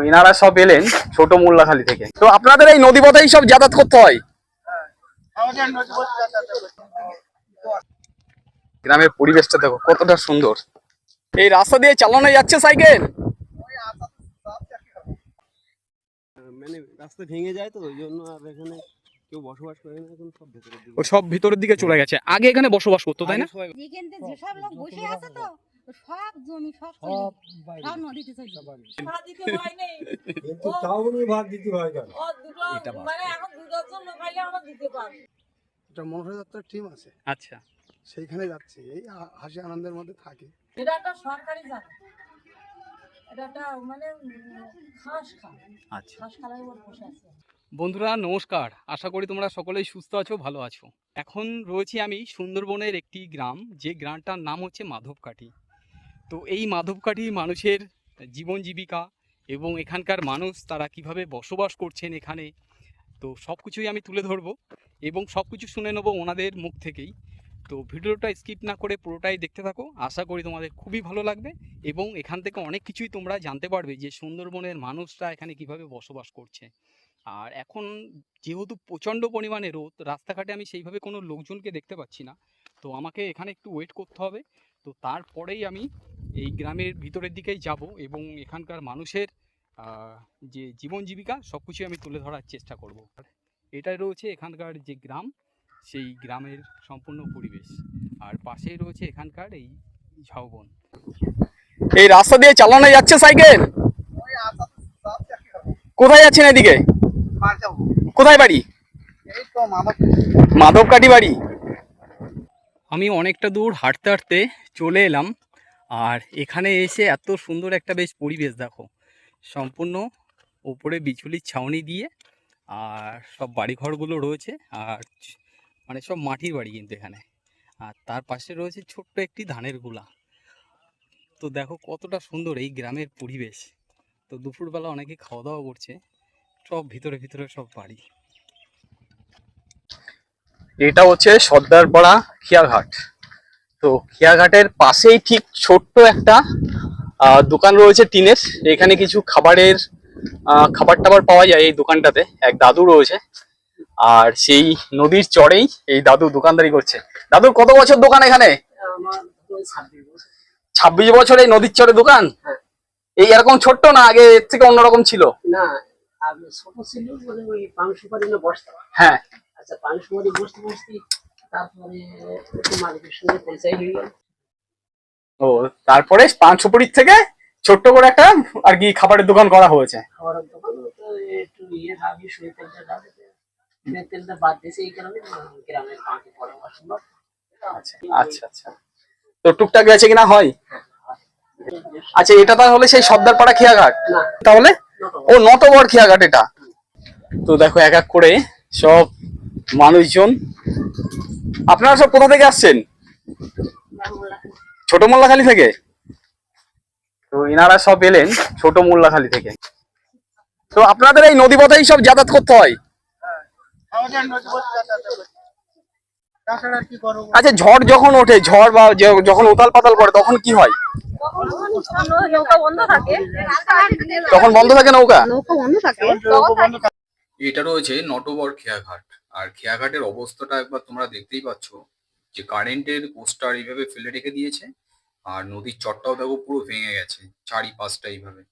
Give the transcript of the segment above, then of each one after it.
এনারা সব এলেন ছোট মোল্লাখালী থেকে। তো আপনাদের এই নদী পথেই সব যাতায়াত করতে হয়? গ্রামের পরিবেশটা দেখো কতটা সুন্দর। এই রাস্তা দিয়ে চালানো যাচ্ছে সাইকেল? মানে রাস্তা ভেঙে যায় তো, ওই জন্য আর এখানে কেউ বসবাস করে না, এখন সব ভেতরের দিকে। ও সব ভিতরের দিকে চলে গেছে, আগে এখানে বসবাস করতো তাই না? এখানে যেসব লোক বসে আছে তো সব জমি সব নদীতে চলে ভাগ দিতে হয় নেই, কিন্তু তাও উনি ভাগ দিতে হয় কেন? ও দুটো মানে এখন দুজন লোক আইলে আমরা দিতে পারি। এটা মনসা যাত্রার টিম আছে, আচ্ছা, সেইখানে যাচ্ছে, এই হাসি আনন্দের মধ্যে থাকে। এটা একটা সরকারি জায়গা, এটা একটা মানে ঘাস খায়। আচ্ছা। ঘাস খালের উপর বসে আছে। বন্ধুরা নমস্কার, আশা করি তোমরা সকলেই সুস্থ আছো, ভালো আছো। এখন রয়েছি আমি সুন্দরবনের একটি গ্রাম, যে গ্রামটার নাম হচ্ছে মাধবকাঠি। তো এই মাধবকাঠি মানুষের জীবন জীবিকা এবং এখানকার মানুষ তারা কিভাবে বসবাস করছেন এখানে, তো সব কিছুই আমি তুলে ধরবো এবং সব কিছু শুনে নেবো ওনাদের মুখ থেকেই। তো ভিডিওটা স্কিপ না করে পুরোটাই দেখতে থাকো, আশা করি তোমাদের খুবই ভালো লাগবে এবং এখান থেকে অনেক কিছুই তোমরা জানতে পারবে যে সুন্দরবনের মানুষরা এখানে কিভাবে বসবাস করছে। আর এখন যেহেতু প্রচণ্ড পরিমাণে রোদ, রাস্তাঘাটে আমি সেইভাবে কোনো লোকজনকে দেখতে পাচ্ছি না, তো আমাকে এখানে একটু ওয়েট করতে হবে। তো তারপরেই আমি এই গ্রামের ভিতরের দিকেই যাব এবং এখানকার মানুষের যে জীবন জীবিকা সব কিছুই আমি তুলে ধরার চেষ্টা করব। এটাই রয়েছে এখানকার যে গ্রাম, সেই গ্রামের সম্পূর্ণ পরিবেশ, আর পাশেই রয়েছে এখানকার এই ঝাউবন। এই রাস্তা দিয়ে চালানো যাচ্ছে সাইকেল? কোথায় যাচ্ছেন এদিকে? কোথায় বাড়ি? মাধবকাঠি বাড়ি। আমি অনেকটা দূর হাঁটতে হাঁটতে চলে এলাম, আর এখানে এসে এত সুন্দর একটা বেশ পরিবেশ দেখো, সম্পূর্ণ ওপরে বিচুলির ছাউনি দিয়ে আর সব বাড়িঘরগুলো রয়েছে, আর মানে সব মাটির বাড়ি কিন্তু এখানে, আর তার পাশে রয়েছে ছোট্ট একটি ধানের গোলা। তো দেখো কতটা সুন্দর এই গ্রামের পরিবেশ। তো দুপুরবেলা অনেকে খাওয়া দাওয়া করছে, সব ভিতরে ভিতরে সব বাড়ি। এটা হচ্ছে সর্দারপাড়া খেয়াঘাট। তো খেয়াঘাটের পাশেই ঠিক ছোট্ট একটা দোকান রয়েছে টিনের, এখানে কিছু খাবারের খাবার টাবার পাওয়া যায় এই দোকানটাতে। এক দাদু রয়েছে, আর সেই নদীর চরেই এই দাদু দোকানদারি করছে। দাদুর কত বছর দোকান এখানে? 26 বছর এই নদীর চরে দোকান। এই এরকম ছোট্ট না, আগে এর থেকে অন্যরকম ছিল? না, আগে ছোট ছিল, মানে ওই পাংশু পারি না বসতাম। হ্যাঁ। আচ্ছা, পাংশু পারি বসতে বসতে তারপরে একটু মালিকের সঙ্গে পরিচয় হয়ে গেল। ও, তারপরে পাঁচশোপুরির থেকে ছোট্ট করে একটা আর কি খাবারের দোকান করা হয়েছে। খাবারের দোকান তো একটু ইয়ে দাবি, শুয়ে তেলটা দাবি, তেলটা বাদ দিয়েছে, এই কারণে গ্রামের পাঁচে পড়া সম্ভব। আচ্ছা আচ্ছা আচ্ছা। তো টুকটাক বেচে কিনা হয়? আচ্ছা, এটা তাহলে সেই সর্দারপাড়া খেয়াঘাট? তাহলে ও নটবর খেয়াঘাট এটা। তো দেখো এক এক করে সব মানুষজন। আপনারা সব কোথা থেকে আসছেন? ছোট মোল্লাখালী থেকে। তো এনারা সব এলেন ছোট মোল্লাখালী থেকে। তো আপনাদের এই নদী পথেই সব যাতায়াত করতে হয়? আচ্ছা, ঝড় যখন ওঠে, ঝড় বা যখন উতাল পাতাল করে তখন কি হয়? তখন বন্ধ থাকে নৌকা? এটা রয়েছে নটবর খেয়াঘাট, আর খেয়াঘাটের অবস্থাটা একবার তোমরা দেখতেই পাচ্ছ, যে কারেন্টের পোস্টার এইভাবে ফেলে রেখে দিয়েছে, আর নদীর চরটাও দেখো পুরো ভেঙে গেছে চারিপাশটা এইভাবে।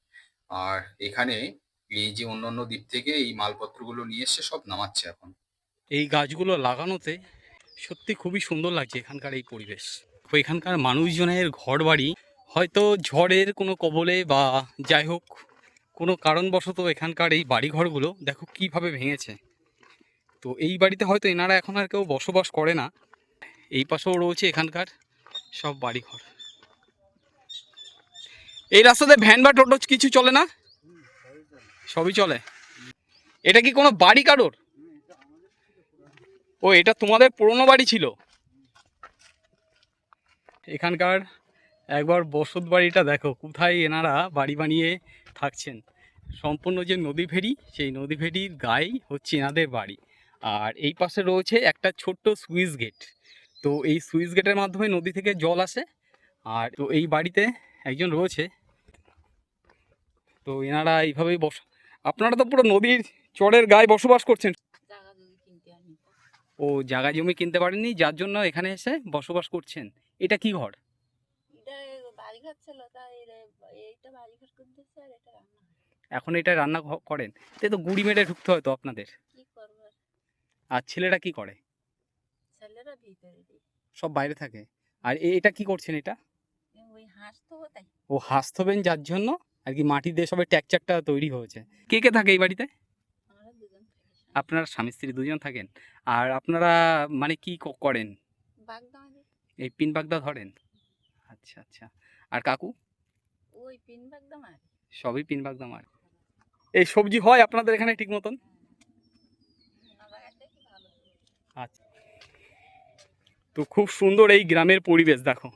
আর এখানে এই যে অন্যান্য দ্বীপ থেকে এই মালপত্রগুলো নিয়ে এসে সব নামাচ্ছে এখন। এই গাছগুলো লাগানোতে সত্যি খুবই সুন্দর লাগছে এখানকার এই পরিবেশ। এখানকার মানুষজনের ঘর বাড়ি হয়তো ঝড়ের কোনো কবলে বা যাই হোক কোনো কারণবশত এখানকার এই বাড়িঘরগুলো দেখো কিভাবে ভেঙেছে। তো এই বাড়িতে হয়তো এনারা এখন আর কেউ বসবাস করে না। এই পাশেও রয়েছে এখানকার সব বাড়িঘর। এই রাস্তাতে ভ্যান বা টোটো কিছু চলে না? সবই চলে। এটা কি কোনো বাড়ি কারোর? ও, এটা তোমাদের পুরনো বাড়ি ছিল? এখানকার একবার বসত বাড়িটা দেখো, কোথায় এনারা বাড়ি বানিয়ে থাকছেন। সম্পূর্ণ যে নদী ভেড়ি, সেই নদী ভেড়ির গায়ে হচ্ছে এনাদের বাড়ি। আর এই পাশে রয়েছে একটা ছোট্ট সুইচ গেট। তো এই সুইচ গেটের মাধ্যমে নদী থেকে জল আসে। আর তো এই বাড়িতে একজন রয়েছে, তো এনারা এইভাবেই আপনারা তো পুরো নদীর চরের গায়ে বসবাস করছেন। জায়গা জমি কিনতে আনি ও জায়গা জমি কিনতে পারেননি, যার জন্য এখানে এসে বসবাস করছেন। এটা কি ঘর? এটা বাড়িঘর ছিল, তাই এইটা বাড়িঘর করতেছে আর এটা রান্না এখন এটা রান্না করেন, তো গুড়ি মেরে ঢুকতে হয় তো আপনাদের। কি করবো। আর ছেলেরা কি করে? ছেলেরা ভিতরে সব বাইরে থাকে। আর এটা কি করছেন এটা? ওই হাঁস তো তাই ও হাঁসবেন, যার জন্য আর কি মাটি দিয়ে সবাই ট্যাকচারটা তৈরি হয়েছে। কে কে থাকে এই বাড়িতে? আমরা দুজন থাকি। আপনারা স্বামী স্ত্রী দুজন থাকেন। আর আপনারা মানে কি করেন? বাগদা এই পিন বাগদা ধরেন? আচ্ছা আচ্ছা। আর কাকু? ওই পিন বাগদা মার সবই পিন বাগদা মার। এই সবজি হয় আপনাদের এখানে ঠিক মতন? আচ্ছা। তো খুব সুন্দর এই গ্রামের পরিবেশ দেখো।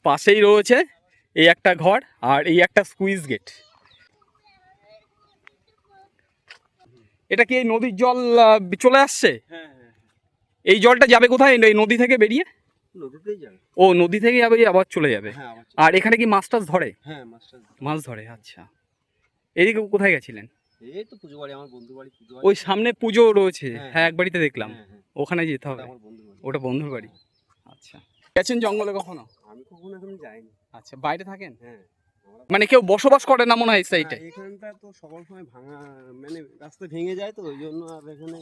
পাশেই রয়েছে এই একটা ঘর আর এই একটা সুইচ গেট। এটা কি এই নদীর জল চলে আসছে? হ্যাঁ হ্যাঁ, এই জলটা যাবে কোথায় এই নদী থেকে বেরিয়ে? নদীতেই যাবে। ও নদী থেকে যাবে, আবার চলে যাবে। হ্যাঁ আবার আর এখানে কি মাছ টাছ ধরে? হ্যাঁ মাছটা মাছ ধরে, আচ্ছা। এদিকে কোথায় গেছিলেন? এই তো পুজো বাড়ি, আমার বন্ধু বাড়ি পুজো বাড়ি। ওই সামনে পুজো রয়েছে, হ্যাঁ, হ্যাঁ এক বাড়িতে দেখলাম। হ্যাঁ হ্যাঁ, ওখানে যেতে হবে। ওটা আমার বন্ধু বাড়ি। ওটা বন্ধুর বাড়ি। আচ্ছা, গেছেন জঙ্গলে কখনো? আমি কখনো এখন যাইনি। আচ্ছা, বাইরে থাকেন? হ্যাঁ আমরা মানে কেউ বসবাস করে না মনে হয় এই সাইডে? হ্যাঁ, এখানটা তো সকল সময় ভাঙা, মানে রাস্তা ভেঙে যায় তো ওই জন্য আর এখানে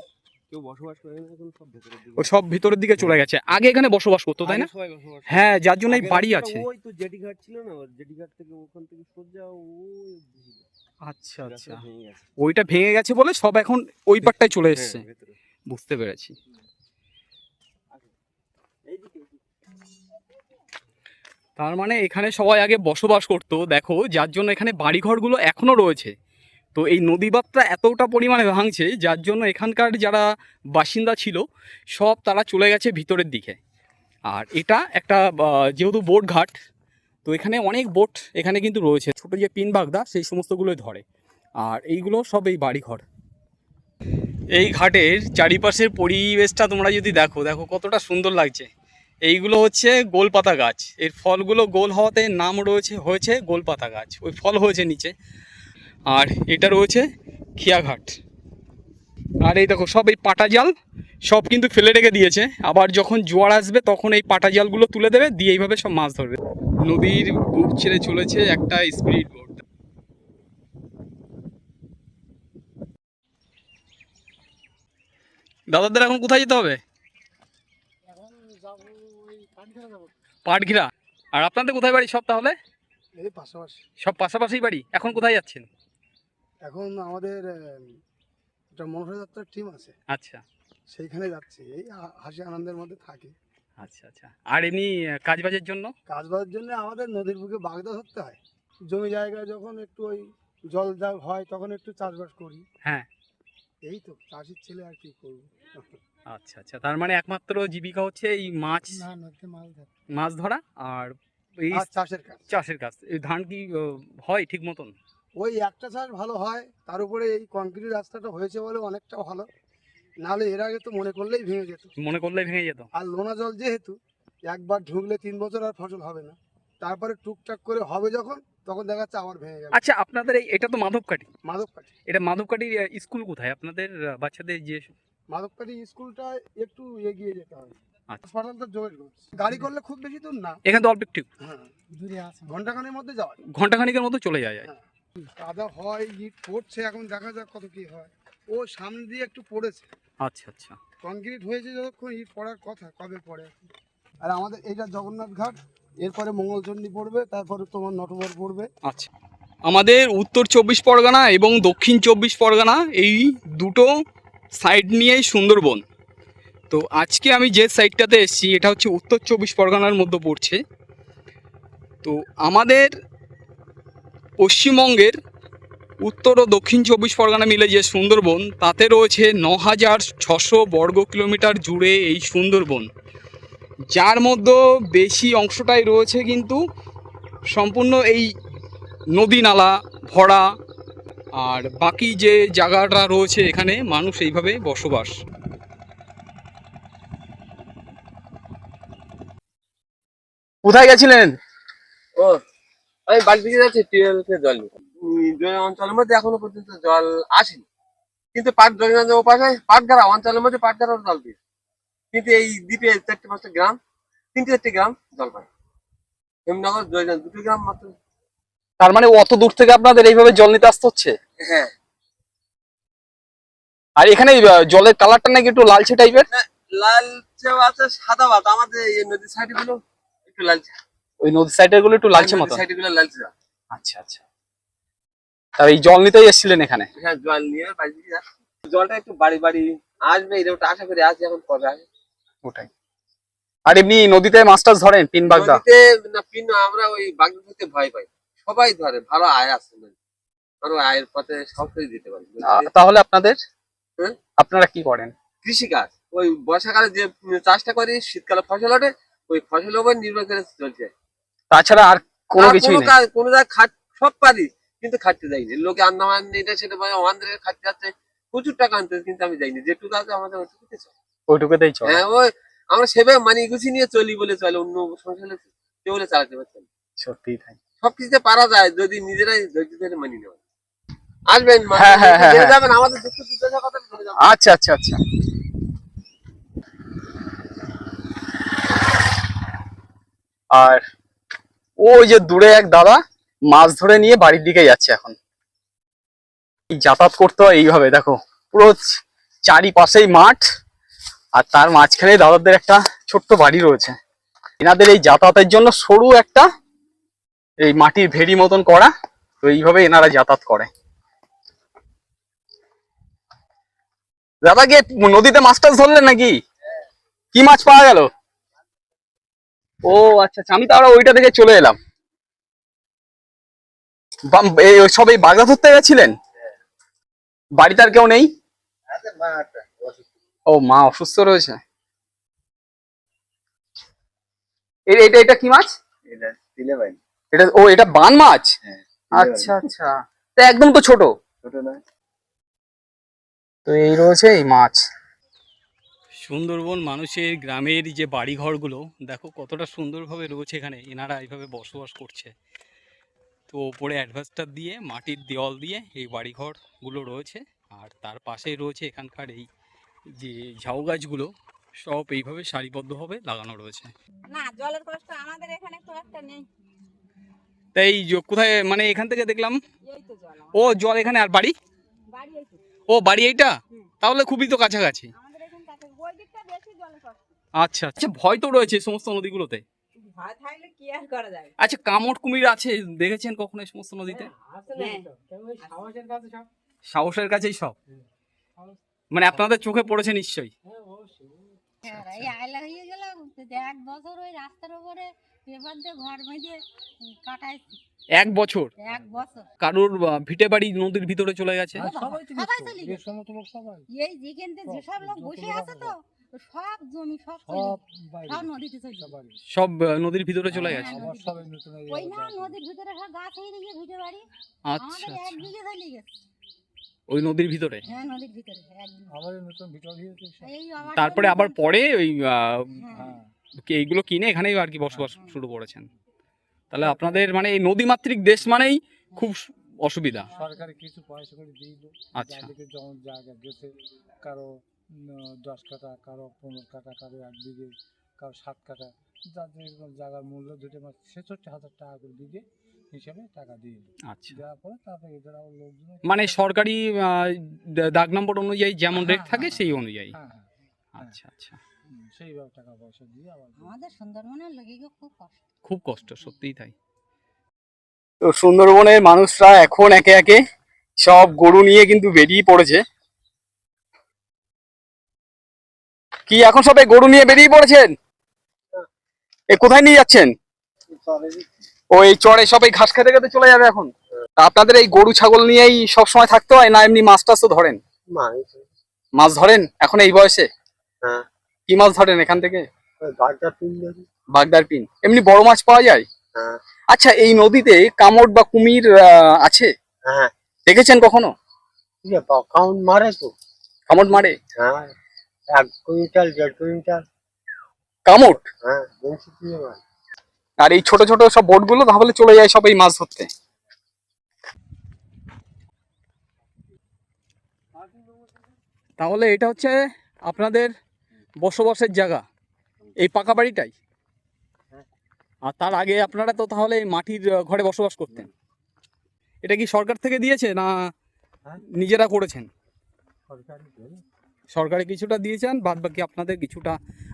কেউ বসবাস করে না, এখন সব ভেতরের দিকে। ও সব ভিতরের দিকে চলে গেছে। আগে এখানে বসবাস করতো তাই না? আগে সবাই বসবাস করতো। হ্যাঁ, যার জন্য এই আগে বাড়ি রাস্তাটা আছে। ওই তো জেটি ঘাট ছিল না, ওর জেটি ঘাট থেকে ওখান থেকে সোজা ওই অবধি ছিল। আচ্ছা আচ্ছা, রাস্তাটা ভেঙে গেছে। ওইটা ভেঙে গেছে বলে সব এখন ওই পাটটায় চলে এসছে। হ্যাঁ, ভেতরে। বুঝতে পেরেছি। এইদিকে, এইদিকে। তার মানে এখানে সবাই আগে বসবাস করতো দেখো, যার জন্য এখানে বাড়িঘরগুলো এখনো রয়েছে। তো এই নদীবাঁধটা এতটা পরিমাণে ভাঙছে, যার জন্য এখানকার যারা বাসিন্দা ছিল সব তারা চলে গেছে ভিতরের দিকে। আর এটা একটা যেহেতু বোট ঘাট, তো এখানে অনেক বোট এখানে কিন্তু রয়েছে, ছোটো যে পিন বাগদা সেই সমস্তগুলোই ধরে। আর এইগুলো সব এই বাড়িঘর। এই ঘাটের চারিপাশের পরিবেশটা তোমরা যদি দেখো, দেখো কতটা সুন্দর লাগছে। এইগুলো হচ্ছে গোলপাতা গাছ, এর ফলগুলো গোল হওয়াতে নাম হয়েছে গোলপাতা গাছ, ওই ফল হয়েছে নিচে। আর এটা রয়েছে খিয়াঘাট। আর এই দেখো সব এই পাটা জাল সব কিন্তু ফেলে রেখে দিয়েছে, আবার যখন জোয়ার আসবে তখন এই পাটা জালগুলো তুলে দেবে, দিয়ে এইভাবে সব মাছ ধরবে। নদীর বুক ছেড়ে চলেছে একটা স্পিড বোট। দাদাদের এখন কোথায় যেতে হবে? পাটঘিরা। আর আপনাদের কোথায় বাড়ি সব তাহলে? এই পাশাপাশি। সব পাশাপাশি বাড়ি। এখন কোথায় যাচ্ছেন? এখন আমাদের একটা মনসা যাত্রার টিম আছে, আচ্ছা সেইখানে যাচ্ছে। এই হাসি আনন্দের মধ্যে থাকি। আচ্ছা আচ্ছা। আর এমনি কাজবাজের জন্য? কাজ বাজের জন্য আমাদের নদীর বুকে বাগদা ধরতে হয়। জমি জায়গায় যখন একটু ওই জল যা হয় তখন একটু চাষবাস করি। হ্যাঁ। এই তো চাষির ছেলে, আর কি করবো। আচ্ছা আচ্ছা, তার মানে একমাত্র জীবিকা হচ্ছে এই মাছ, না নদীতে মাছ ধর, মাছ ধরা আর এই আর চাষের কাজ। চাষের কাজ। এই ধান কি হয় ঠিক মতন? ওই একটা চাষ ভালো হয়, তার উপরে এই কংক্রিট রাস্তাটা হয়েছে বলে অনেকটা ভালো। নাহলে এর আগে তো মনে করলেই ভেঙে যেত। মনে করলে ভেঙে যেত। আর লোনা জল যেহেতু একবার ঢুকলে 3 বছর আর ফসল হবে না, তারপরে টুকটাক করে হবে যখন, তখন দেখা যাচ্ছে আবার ভেঙে যাবে। আচ্ছা, আপনাদের এটা তো মাধবকাঠি। মাধবকাঠি। এটা মাধবকাঠির স্কুল কোথায় আপনাদের বাচ্চাদের যে? মাধবকাঠি স্কুলটা একটু এগিয়ে যেতে হবে। আচ্ছা। হাসপাতালটা যোগাযোগ, গাড়ি করলে খুব বেশি দূর না। এখান থেকে অল্প একটু হ্যাঁ, দূরে আছে, ঘন্টাখানের মধ্যে যাওয়া যায়। ঘন্টাখানিকের মতো চলে যায়। হ্যাঁ। কাদা হয়, ইট পড়ছে, এখন দেখা যাক কত কি হয়। ও সামনে দিয়ে একটু পড়েছে। আচ্ছা আচ্ছা। কংক্রিট হয়েছে যতক্ষণ, ইট পড়ার কথা, কবে পড়ে। আর আমাদের এইটা জগন্নাথ ঘাট, এরপরে মঙ্গলচণ্ডী পড়বে, তারপরে তোমার নটবর পড়বে। আচ্ছা, আমাদের উত্তর 24 পরগনা এবং দক্ষিণ 24 পরগনা এই দুটো সাইড নিয়েই সুন্দরবন। তো আজকে আমি যে সাইডটাতে এসেছি এটা হচ্ছে উত্তর 24 পরগনার মধ্যে পড়ছে। তো আমাদের পশ্চিমবঙ্গের উত্তর ও দক্ষিণ 24 পরগনা মিলে যে সুন্দরবন, তাতে রয়েছে 9600 বর্গ কিলোমিটার জুড়ে এই সুন্দরবন, যার মধ্যে বেশি অংশটাই রয়েছে কিন্তু সম্পূর্ণ এই নদী নালা ভরা। আর বাকি যে জায়গাটা রয়েছে এখানে মানুষ এইভাবে বসবাস। কোথায় গেছিলেন? ও আমি বাড়ি থেকে যাচ্ছি টিউবওয়েলকে জল নিতে। অঞ্চলের মধ্যে এখনো পর্যন্ত জল আসেনি, কিন্তু জগন্নাথ ওপাশে পাটগাড়া অঞ্চলের মধ্যে পাটগাড়ার জল দিয়েছে, কিন্তু এই দ্বীপে 4-5টা গ্রাম, 3-4টি গ্রাম জল পায়। হেমনগর জয়গঞ্জ 2টি গ্রাম মাত্র। তার মানে অত দূর থেকে আপনাদের এইভাবে জল নিতে আসতে হচ্ছে? হ্যাঁ। আর এখানে জলের কালারটা নাকি একটু লালচে টাইপের? লালচেও আছে, সাদা ভাত। আমাদের এই নদীর সাইড গুলো একটু লালচে। ওই নদীর সাইডের গুলো একটু লালচে মতো? সাইড গুলো লালচে। আচ্ছা আচ্ছা। তা এই জল নিতেই এসেছিলেন এখানে? হ্যাঁ, জল নিয়ে বাড়ি থেকে যাচ্ছি। জলটা একটু বাড়ি বাড়ি আসবে এরকম আশা করি, আসছে, এখন কবে আসে ওটাই। আর এমনি নদীতে মাছ টাছ ধরেন? পিন বাগদা? নদীতে না, পিন আমরা ওই বাগদা ধরতে ভয় পাই। সবাই ধরে, ভালো আয় আছে, আর ওই আয়ের পথে সবকিছু দিতে পারি। তাহলে আপনাদের হ্যাঁ? আপনারা কি করেন? কৃষিকাজ। ওই বর্ষাকালে যে চাষটা করি, শীতকালে ফসল ওঠে, ওই ফসলের উপর নির্ভর করে চলছে। তাছাড়া আর কোনো কিছুই নেই? কোনো জায়গায় সব পারি, কিন্তু খাটতে যাইনি। লোকে আন্দামান এটা সেটা বলে ওখান থেকে খাটতে যাচ্ছে, প্রচুর টাকা আনতে, কিন্তু আমি যাইনি। যেটুকু আছে আমাদের ওইটুকুতেই চলে। হ্যাঁ, ওই আমরা সেভাবে মানি গুছি নিয়ে চলি বলে চলে, অন্য সংসারে কেউ বলে চালাতে পারছে না। সত্যি তাই। সবকিছুতে পারা যায় যদি নিজেরাই ধৈর্য ধরে মানি নেওয়া। আসবেন, হ্যাঁ, হ্যাঁ, হ্যাঁ, জেনে হ্যাঁ। যাবেন আমাদের দুঃখ দুর্দশার কথা জেনে যাবেন। আচ্ছা আচ্ছা আচ্ছা। আর ওই যে দূরে এক দাদা মাছ ধরে নিয়ে বাড়ির দিকে যাচ্ছে এখন। যাতায়াত করতে হয় এইভাবে, দেখো পুরো চারিপাশেই মাঠ, আর তার মাঝখানে দাদাদের একটা ছোট্ট বাড়ি রয়েছে। এনাদের এই যাতায়াতের জন্য সরু একটা এই মাটির ভেড়ি মতন করা, তো এইভাবে এনারা যাতায়াত করে। দাদা গিয়ে নদীতে মাছ টাছ ধরলেন নাকি? কি মাছ পাওয়া গেল? ও আচ্ছা আচ্ছা, আমি তাহলে ওইটা থেকে চলে এলাম। সব এই বাগদা ধরতে গেছিলেন? বাড়িতে আর কেউ নেই? ও, মা অসুস্থ রয়েছে। এটা এটা কি মাছ? এটা এটা বান মাছ? আচ্ছা আচ্ছা। তা একদম তো ছোট। তো এই রয়েছে এই মাছ। সুন্দরবন মানুষের গ্রামের যে বাড়ি ঘরগুলো দেখো কতটা সুন্দরভাবে রয়েছে এখানে, এনারা এইভাবে বসবাস করছে। তো ওপরে অ্যাডভাস্টার দিয়ে মাটির দেওয়াল দিয়ে এই বাড়িঘরগুলো রয়েছে, আর তার পাশেই রয়েছে এখানকার এই যে ঝাউ গাছগুলো, সব এইভাবে সারিবদ্ধভাবে লাগানো রয়েছে। না, জলের কষ্ট আমাদের এখানে তো একটা নেই। তাই কোথায় মানে এখান থেকে দেখলাম এই তো জল, ও জল এখানে, আর বাড়ি? বাড়ি এই তো। ও বাড়ি এইটা? তাহলে খুবই তো কাছাকাছি। আমাদের এখানে কাছে ওই দিকটা বেশি জলের কষ্ট। আচ্ছা আচ্ছা, ভয় তো রয়েছে সমস্ত নদীগুলোতে। ভয় থাকলে কি আর করা যাবে? আচ্ছা, কামট কুমির আছে দেখেছেন কখনো এই সমস্ত নদীতে? সাহসের কাছেই সব, মানে আপনাদের চোখে পড়েছে নিশ্চয়ই। হ্যাঁ, এই আয়লা হয়ে গেল 1 বছর ওই রাস্তার উপরে পেপার দিয়ে ঘর বেঁধে কাটাইছি। 1 বছর? 1 বছর। কারোর ভিটে বাড়ি নদীর ভিতরে চলে গেছে? সবাই চলে গেছে। এই যেখানে যেসব লোক বসে আছে তো সব জমি সব নদীতে চলে গেছে। সব নদীর ভিতরে চলে গেছে? ওই না নদীর ভিতরে সব গাছ হয়ে গিয়ে ভিটে বাড়ি আচ্ছা আমাদের 1 আচ্ছা, বিঘে চলে গেছে। ওই নদীর ভিতরে? হ্যাঁ, নদীর ভিতরে 1 বিঘে। এই তারপরে আবার পরে ওই হ্যাঁ। এইগুলো কিনে এখানেই আর কি বসবাস শুরু করেছেন। তাহলে আপনাদের মানে এই নদীমাতৃক দেশ মানেই খুব অসুবিধা। সরকারে কিছু পয়সা করে দিল, আচ্ছা। যাদেরকে যেমন জায়গা গেছে, কারো 10 কাঠা, কারো 15 কাঠা, কারো 1 বিঘে, কারো 7 কাঠা, যাদের জায়গার মূল্য 63,000 টাকা করে বিঘে হিসেবে টাকা দিয়ে দিল। আচ্ছা, দেওয়ার পরে তারপরে এদের আবার লোকজন মানে সরকারি দাগ নম্বর অনুযায়ী যেমন রেট থাকে হ্যাঁ, সেই অনুযায়ী? হ্যাঁ হ্যাঁ, আচ্ছা আচ্ছা, সেইভাবে টাকা পয়সা দিয়ে আবার আমাদের সুন্দরবনের লোকে খুব কষ্ট। খুব কষ্ট, সত্যিই তাই। তো সুন্দরবনের মানুষরা এখন একে একে সব গরু নিয়ে কিন্তু বেরিয়ে পড়েছে। কি এখন সবাই গরু নিয়ে বেরিয়ে পড়েছেন? এ কোথায় নিয়ে যাচ্ছেন? ওই চড়ে সবাই ঘাস খেতে খেতে চলে যাবে এখন। তা আপনাদের এই গরু ছাগল নিয়েই সব সময় থাকতে হয়, না এমনি মাছ টাছ তো ধরেন? মাছ ধরেন এখন এই বয়সে? হ্যাঁ। কি মাছ ধরেন এখান থেকে? বাগদার পিন। এমনি বড় মাছ পাওয়া যায়? হ্যাঁ। আচ্ছা, এই নদীতে কামট বা কুমির আছে? হ্যাঁ। দেখেছেন কখনো? কাউন্ট মারে তো। কামট মারে? হ্যাঁ, 1 কুইন্টাল 1.5 কুইন্টাল কামট? হ্যাঁ। আর এই ছোট ছোট সব বোটগুলো তাহলে চলে যায় সব এই মাছ ধরতে। তাহলে এটা হচ্ছে আপনাদের বসবাসের জায়গা, এই পাকা বাড়িটাই। আর তার আগে আপনারা তো তাহলে এই মাটির ঘরে বসবাস করতেন। এটা কি সরকার থেকে দিয়েছে না নিজেরা করেছেন? সরকারি কিছুটা দিয়েছেন, বাদ বাকি আপনাদের কিছুটা।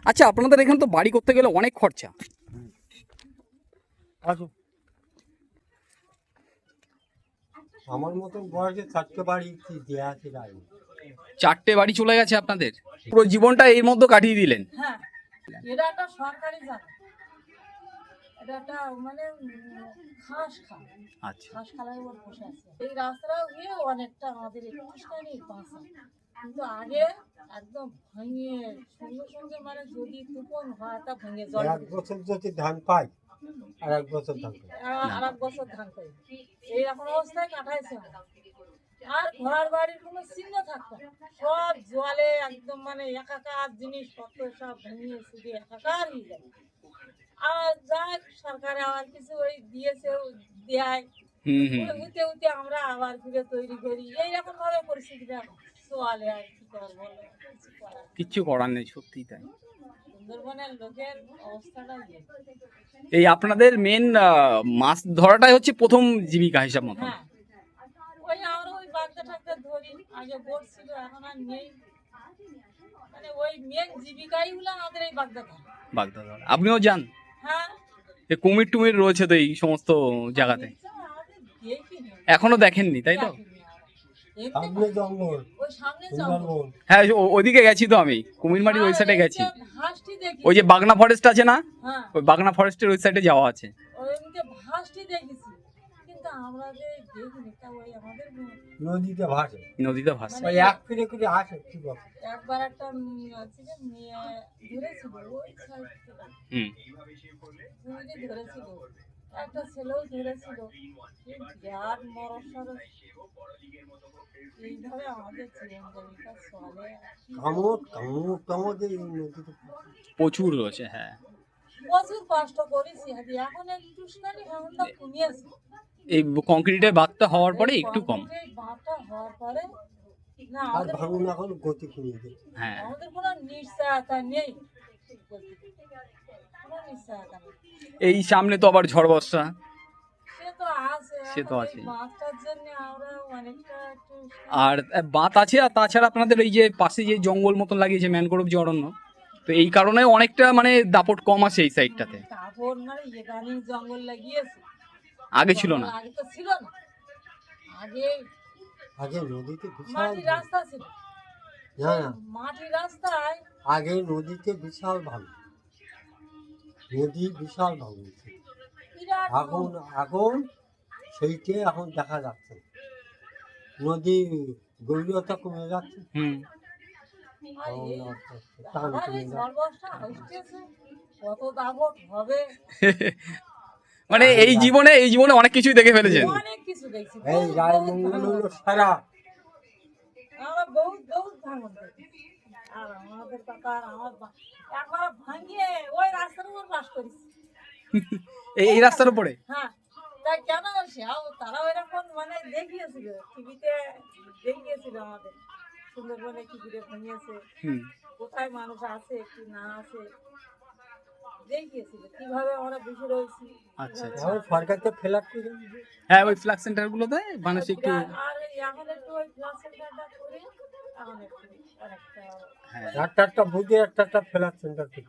আচ্ছা, আপনাদের এখানে তো বাড়ি করতে গেলে অনেক খরচা। আমার মতন বয়সে 4টে বাড়ি দেয়া আছে গাড়ি। 4টে বাড়ি চলে গেছে আপনাদের, পুরো জীবনটা এর মধ্যে কাটিয়ে দিলেন। হ্যাঁ, এটা একটা সরকারি জায়গা, এটা একটা মানে ঘাস খাল। আচ্ছা, ঘাস খালের উপর বসে আছে। এই রাস্তাটা গিয়ে অনেকটা আমাদের একটুখানি বাঁচা, কিন্তু আগে একদম ভেঙে সঙ্গে সঙ্গে মানে যদি তুফান হয় তা ভেঙে জল এক বছর যদি ধান পাই আর এক বছর ধান পাই। আর এক বছর ধান পাই, এইরকম অবস্থায় কাটাইছে। আর ঘর বাড়ির কোনো চিহ্ন থাকতো না, সব জলে একদম মানে একাকার জিনিসপত্র সব ভেঙে শুধু একাকার হয়ে যায়। আর যাক সরকারে আবার কিছু ওই দিয়েছে, দেয় হতে হতে আমরা আবার ফিরে তৈরি করি, এইরকম ভাবে পরিস্থিতিটা চলে। আর কি করবো, কিচ্ছু করার নেই, সত্যিই তাই। সুন্দরবনের লোকের অবস্থাটা এই আপনাদের মেন মাছ ধরাটাই হচ্ছে প্রথম জীবিকা হিসাব মতো। হ্যাঁ, ওই আমরা ওই বাগদা টাগদা ধরি, আগে বোট ছিল এখন আর নেই, মানে ওই মেন জীবিকাই হলো আমাদের এই বাগদা ধরা। বাগদা ধরা আপনিও যান? হ্যাঁ, এই কুমির টুমির রয়েছে তো এই সমস্ত জায়গাতে, দেখিনি, এখনো দেখেননি তাই তো? সামনে জঙ্গল, ওই সামনে জঙ্গল, সুন্দরবন। হ্যাঁ, ওইদিকে গেছি তো আমি, কুমিরমারির ওই সাইডে গেছি। ভাসটি দেখি, ওই যে বাগনা ফরেস্ট আছে না, হ্যাঁ ওই বাগনা ফরেস্টের ওই সাইডে যাওয়া আছে। ওইদিকে ভাসটি দেখেছি, কিন্তু আমরা যে দেখিনি তা ওই আমাদের নদীতে ভাসে, নদীতে ভাসছে। ওই এক ফিরে করে আসে। কি বল, একবার একটা আছে যে মেয়ে ধরেছিল ওই সাইড থেকে, ধরেছিল একটা ছেলেও ধরেছিল, বিরাট মরসর। এইভাবে আমাদের জীবন জীবিকা চলে। কামড় এই নদীতে প্রচুর রয়েছে, হ্যাঁ। প্রচুর কষ্ট করেছি, এখন একটুখানি ভাঙনটা কমিয়েছে। এই কংক্রিটের বাঁধটা হওয়ার পরে একটু কম। এই বাঁধটা হওয়ার পরে না আর আমাদের ভাঙন এখন গতি কমিয়ে দেয়। হ্যাঁ, আমাদের কোনো নিশ্চয়তা নেই, কোনো নিশ্চয়তা নেই। এই সামনে তো আবার ঝড় বর্ষা, সে তো আছে, সে তো এখন আছে। এই বাঁধটার জন্য আমরা অনেকটা একটু আর বাঁধ আছে। আর তাছাড়া আপনাদের এই যে পাশে যে জঙ্গল মতন লাগিয়েছে ম্যানগ্রোভ যে অরণ্য, তো এই কারণে অনেকটা মানে দাপট কম আছে এই সাইডটাতে। কাপড় মানে ইদানিং জঙ্গল লাগিয়েছে, আগে ছিল না। আগে তো ছিল না, আগে আগে নদীতে বিশাল মাটির রাস্তা ছিল। না না, মাটির রাস্তায় আগে নদীতে বিশাল ভাঙন, নদী বিশাল ভাঙন। বিরাট এখন এখন সেইটে এখন দেখা যাচ্ছে না। নদী গভীরতা কমে যাচ্ছে, আর এই টান আবার কমে এই যাচ্ছে। ঝড় বর্ষা আসতেছে, কত দাপট হবে। মানে এই জীবনে অনেক কিছুই দেখে ফেলেছেন। অনেক কিছু দেখছি, এই রায়মঙ্গল হলো সারা। আমরা বহুত বহুত ভাঙন দেখেছি। আর আমাদের কথা আর আমার একবার ভাঙিয়ে ওই রাস্তার উপর বাস করেছি। এই রাস্তার উপরে? হ্যাঁ, তাই কেন তারা ওইরকম মানে দেখিয়েছিল, টিভিতে দেখিয়েছিল আমাদের সুন্দরবনে কি ঘুরে ভাঙিয়েছে, কোথায় মানুষ আছে কি না আছে দেখিয়েছিল, কিভাবে আমরা বসে রয়েছি। আচ্ছা, আচ্ছা। এখন সরকার তো ফ্ল্যাট করে দিয়েছে। হ্যাঁ, ওই ফ্ল্যাগ সেন্টার গুলোতে মানুষ একটু, আর এখন একটু ওই ক্লাস সেন্টারটা করে এখন একটু অনেকটা হ্যাঁ, একটা বুঝে একটা ফ্ল্যাট সেন্টার করছে।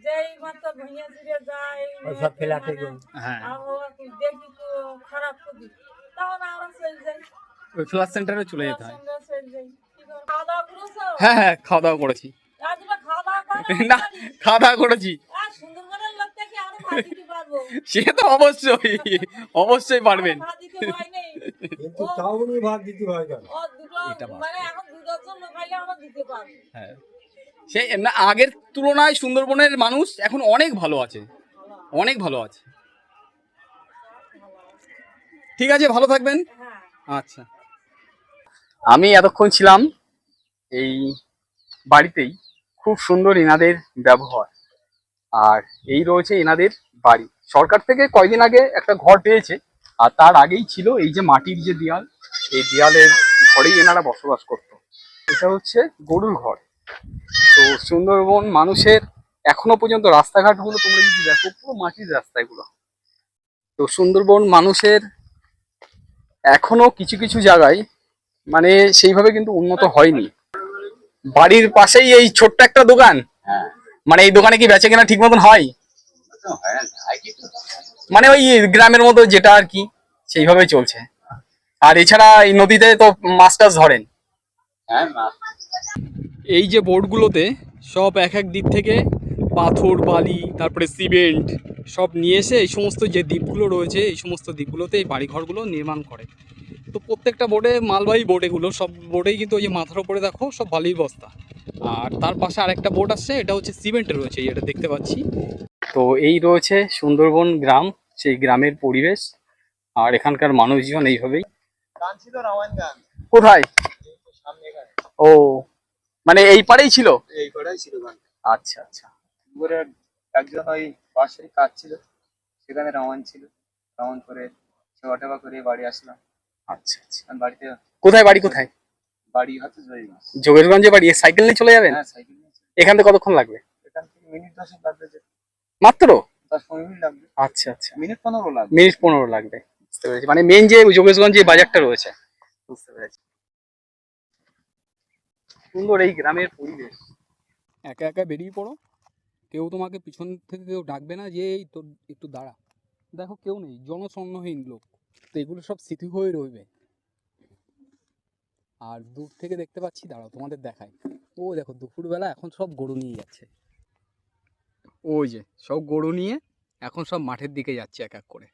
যেই মাত্র ভেঙে চুরে যায় ওই সব ফ্ল্যাটে গেল। হ্যাঁ, আবহাওয়া দেখি তো খারাপ করি, তখন আমরা চলে যাই, ওই ফ্ল্যাগ সেন্টারে চলে যেতে হয়। আমরা চলে যাই। কি করবো? খাওয়া দাওয়া করেছো? হ্যাঁ হ্যাঁ, খাওয়া দাওয়া করেছি। আজ তোমরা খাওয়া দাওয়া করো না, খাওয়া দাওয়া করেছি। আর সুন্দরবনের লোকটা কি আরো ভাত দিতে পারবো? সে তো অবশ্যই পারবেন। ভাত দিতে ভয় নেই, কিন্তু তাও উনি ভাগ দিতে হয় কেন? ও দুটো মানে এখন 2 লোক খাইলে আমরা দিতে পারবো। হ্যাঁ, সেই না, আগের তুলনায় সুন্দরবনের মানুষ এখন অনেক ভালো আছে, অনেক ভালো আছে। ঠিক আছে, ভালো থাকবেন। হ্যাঁ, আচ্ছা, আমি এতক্ষণ ছিলাম এই বাড়িতেই। খুব সুন্দর এনাদের ব্যবহার, আর এই রয়েছে এনাদের বাড়ি। সরকার থেকে কয়দিন আগে একটা ঘর পেয়েছে, আর তার আগেই ছিল এই যে মাটির যে দেয়াল, এই দেয়ালের ঘরেই এনারা বসবাস করতো। এটা হচ্ছে গরুর ঘর। তো সুন্দরবন মানুষের এখনো পর্যন্ত রাস্তাঘাটগুলো তোমরা যদি দেখো পুরো মাটির রাস্তা এগুলো। তো সুন্দরবন মানুষের এখনো কিছু কিছু জায়গায় মানে সেইভাবে কিন্তু উন্নত হয়নি। বাড়ির পাশেই এই ছোট্ট একটা দোকান, মানে এই দোকানে কি বেচা কেনা ঠিক মতন হয়? মানে ওই গ্রামের মতো যেটা আর কি সেইভাবে চলছে। আর এছাড়া এই নদীতে তো মাছ টাছ ধরেন। এই যে বোটগুলোতে সব এক এক দ্বীপ থেকে পাথর, বালি, তারপরে সিমেন্ট সব নিয়ে এসে এই সমস্ত যে দ্বীপগুলো রয়েছে এই সমস্ত দ্বীপগুলোতে এই বাড়িঘরগুলো নির্মাণ করে। তো প্রত্যেকটা বোটে মালবাহী বোট, এগুলো সব বোটেই কিন্তু ওই যে মাথার উপরে দেখো সব বালির বস্তা। আর তার পাশে আরেকটা বোট আসছে, এটা হচ্ছে সিমেন্টের রয়েছে, এটা দেখতে পাচ্ছি। তো এই রয়েছে সুন্দরবন গ্রাম, সেই গ্রামের পরিবেশ আর এখানকার মানুষজন এইভাবেই। গান ছিল রামায়ণ গান, কোথায়? সামনে এখানে ও, মানে এই পারেই ছিল? এই কটাই ছিল গান। আচ্ছা আচ্ছা। পুকুরে একজন ওই পাশের কাজ ছিল, সেখানে রামায়ণ ছিল, রামায়ণ করে সেবা টেবা করে বাড়ি আসলাম। আচ্ছা আচ্ছা। আর বাড়িতে কোথায় বাড়ি কোথায়? বাড়ি হচ্ছে জয়গঞ্জ। যোগেশগঞ্জে বাড়ি। সাইকেল নিয়ে চলে যাবেন? হ্যাঁ, সাইকেল নিয়ে চলে। এখান থেকে কতক্ষণ লাগবে? এখান থেকে মিনিট 10 লাগবে, যে মাত্র 10-15 মিনিট লাগবে। আচ্ছা আচ্ছা, মিনিট 15 লাগবে। মিনিট 15 লাগবে। বুঝতে পেরেছি, মানে মেন যে যোগেশগঞ্জ যে বাজারটা রয়েছে। বুঝতে পেরেছি। সুন্দর এই গ্রামের পরিবেশ। একা একা বেরিয়ে পড়ো, কেউ তোমাকে পিছন থেকে কেউ ডাকবে না যে এই তোর একটু দাঁড়া। দেখো কেউ নেই, জনসন্নহীন লোক। তো এগুলো সব স্মৃতি হয়ে রইবে। আর দূর থেকে দেখতে পাচ্ছি, দাঁড়াও তোমাদের দেখায়, ও দেখো দুপুরবেলা এখন সব গরু নিয়ে যাচ্ছে। ওই যে সব গরু নিয়ে এখন সব মাঠের দিকে যাচ্ছে এক এক করে।